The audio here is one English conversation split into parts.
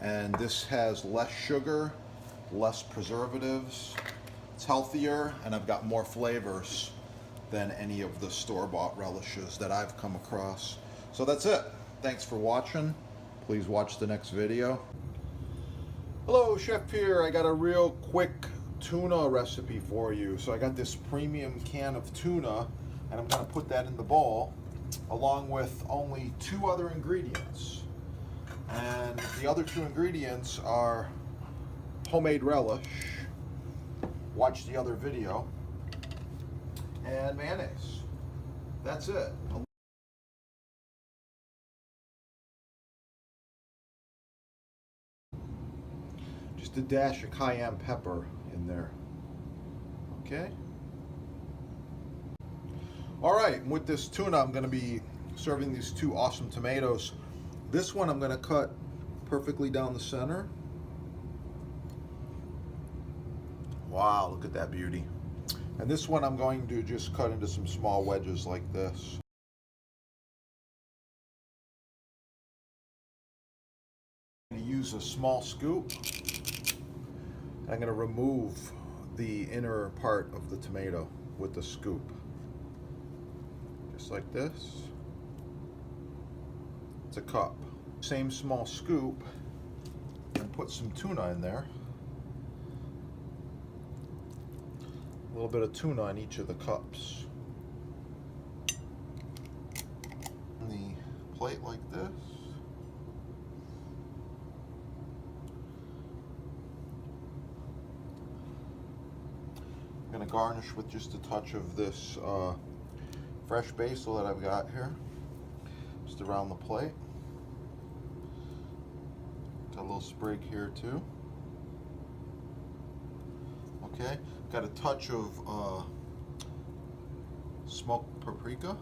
And this has less sugar, less preservatives. It's healthier, and I've got more flavors than any of the store-bought relishes that I've come across. So that's it. Thanks for watching. Please watch the next video. Hello, Chef here. I got a real quick tuna recipe for you. So I got this premium can of tuna, and I'm gonna put that in the bowl along with only 2 other ingredients. And the other 2 ingredients are homemade relish, watch the other video, and mayonnaise. That's it. Just a dash of cayenne pepper in there. Okay. All right, with this tuna, I'm gonna be serving these 2 awesome tomatoes. This one I'm gonna cut perfectly down the center. Wow, look at that beauty. And this one I'm going to just cut into some small wedges like this. I'm gonna use a small scoop. I'm gonna remove the inner part of the tomato with the scoop. Just like this. It's a cup. Same small scoop, and put some tuna in there. A little bit of tuna in each of the cups. On the plate like this. I'm going to garnish with just a touch of this fresh basil that I've got here, just around the plate. Got a little sprig here too. Okay, got a touch of smoked paprika,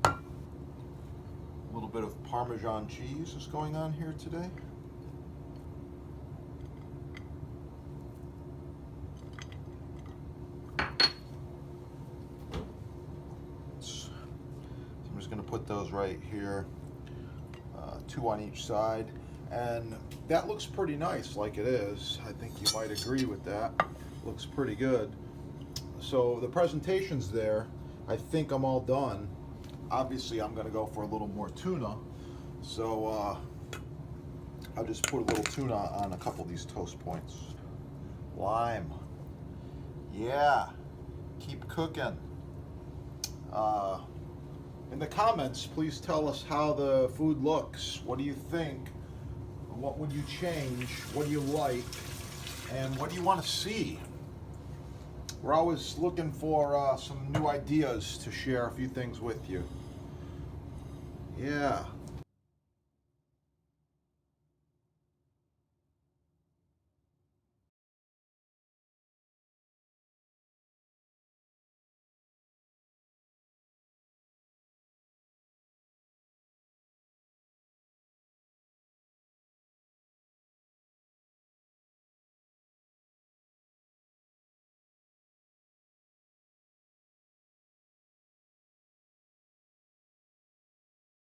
a little bit of Parmesan cheese is going on here today. I'm just going to put those right here, 2 on each side, and that looks pretty nice like it is. I think you might agree with that. Looks pretty good. So the presentation's there. I think I'm all done. Obviously I'm going to go for a little more tuna, so I'll just put a little tuna on a couple of these toast points. Lime. Yeah, keep cooking. In the comments, please tell us how the food looks. What do you think? What would you change? What do you like? And what do you want to see? We're always looking for some new ideas to share a few things with you. Yeah.